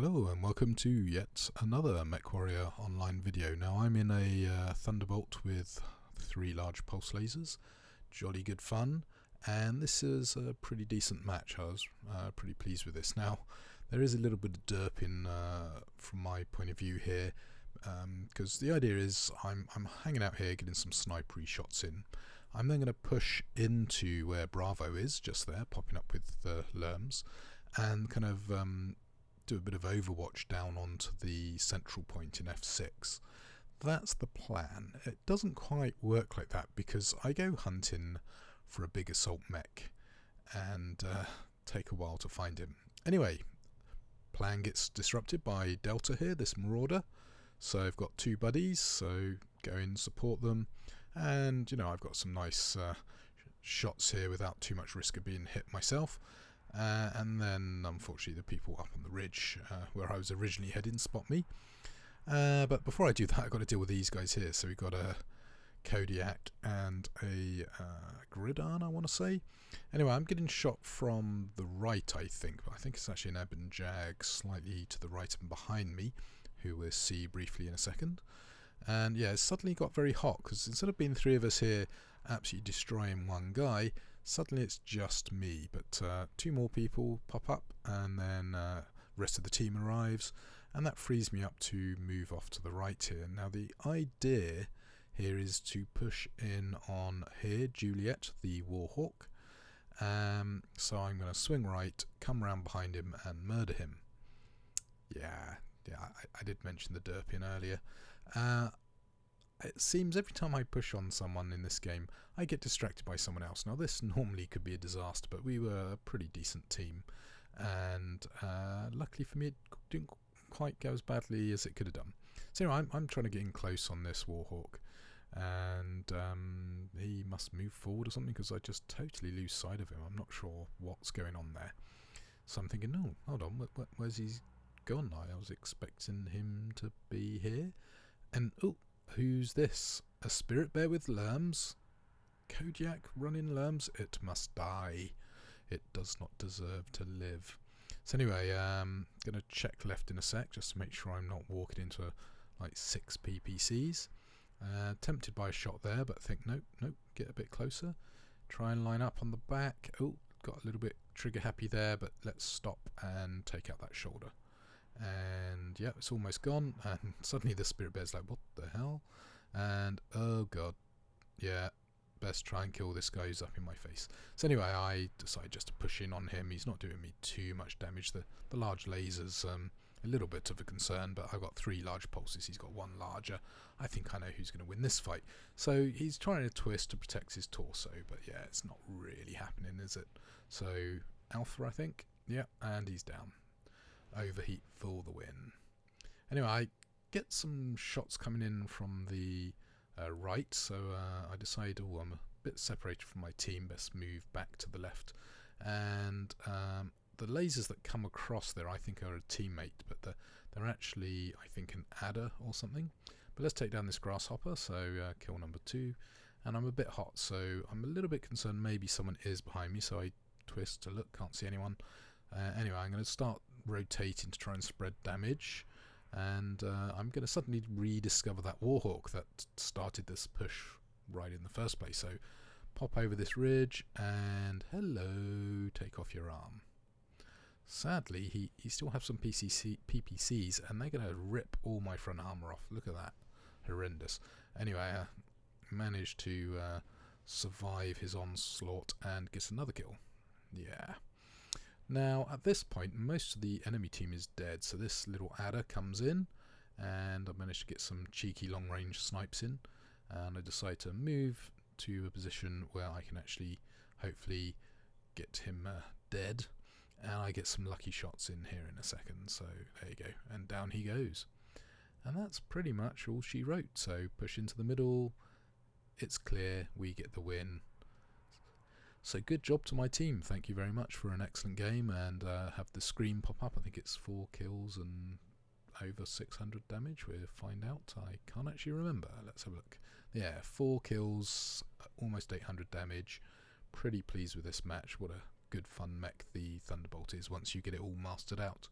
Hello and welcome to yet another Mech Warrior online video. Now I'm in a Thunderbolt with 3 large pulse lasers, jolly good fun, and this is a pretty decent match. I was pretty pleased with this. Now there is a little bit of derp in from my point of view here, because the idea is I'm hanging out here getting some snipery shots in. I'm then going to push into where Bravo is, just there, popping up with the Lerms, and kind of do a bit of overwatch down onto the central point in F6. That's the plan. It doesn't quite work like that because I go hunting for a big assault mech and take a while to find him. Anyway, plan gets disrupted by Delta here, this marauder. So I've got 2 buddies, so go in, support them, and you know, I've got some nice shots here without too much risk of being hit myself. And then unfortunately the people up on the ridge where I was originally heading spot me, but before I do that I've got to deal with these guys here. So we've got a Kodiak and a Gridiron, I want to say. Anyway, I'm getting shot from the right, I think it's actually an Ebon Jag slightly to the right and behind me, who we'll see briefly in a second. And yeah, it suddenly got very hot because instead of being 3 of us here absolutely destroying one guy, suddenly it's just me, but 2 more people pop up and then rest of the team arrives, and that frees me up to move off to the right here. Now the idea here is to push in on here Juliet, the Warhawk. So I'm going to swing right, come round behind him and murder him. Yeah, I did mention the derp in earlier. It seems every time I push on someone in this game, I get distracted by someone else. Now this normally could be a disaster, but we were a pretty decent team, and luckily for me it didn't quite go as badly as it could have done. So anyway, I'm trying to get in close on this Warhawk, and he must move forward or something because I just totally lose sight of him. I'm not sure what's going on there. So I'm thinking, no, hold on, where's he gone? I was expecting him to be here, and oh, who's this? A spirit bear with Lerms? Kodiak running Lerms? It must die. It does not deserve to live. So anyway, gonna check left in a sec just to make sure I'm not walking into like 6 PPCs. Tempted by a shot there, but think nope, get a bit closer. Try and line up on the back. Oh, got a little bit trigger happy there, but let's stop and take out that shoulder. And yeah, it's almost gone, and suddenly the spirit bear's like, what the hell? And oh god, yeah, best try and kill this guy who's up in my face. So anyway, I decide just to push in on him. He's not doing me too much damage. The large lasers a little bit of a concern, but I've got 3 large pulses, he's got 1 larger. I think I know who's going to win this fight. So he's trying to twist to protect his torso, but yeah, it's not really happening, is it? So Alpha, I think, yeah, and he's down. Overheat for the win. Anyway, I get some shots coming in from the right, so I decide, oh, I'm a bit separated from my team, best move back to the left. And the lasers that come across there I think are a teammate, but they're actually, I think, an adder or something. But let's take down this grasshopper, so kill number 2. And I'm a bit hot, so I'm a little bit concerned maybe someone is behind me, so I twist to look, can't see anyone. Anyway, I'm going to start rotating to try and spread damage, and I'm going to suddenly rediscover that Warhawk that started this push right in the first place. So pop over this ridge and hello, take off your arm. Sadly he still has some PPCs and they're going to rip all my front armor off. Look at that, horrendous. Anyway, I managed to survive his onslaught and get another kill. Yeah. Now at this point most of the enemy team is dead, so this little adder comes in and I managed to get some cheeky long range snipes in, and I decide to move to a position where I can actually hopefully get him dead, and I get some lucky shots in here in a second. So there you go, and down he goes, and that's pretty much all she wrote. So push into the middle, it's clear, we get the win. So good job to my team, thank you very much for an excellent game, and have the screen pop up. I think it's 4 kills and over 600 damage, we'll find out. I can't actually remember, let's have a look. Yeah, 4 kills, almost 800 damage. Pretty pleased with this match. What a good fun mech the Thunderbolt is once you get it all mastered out.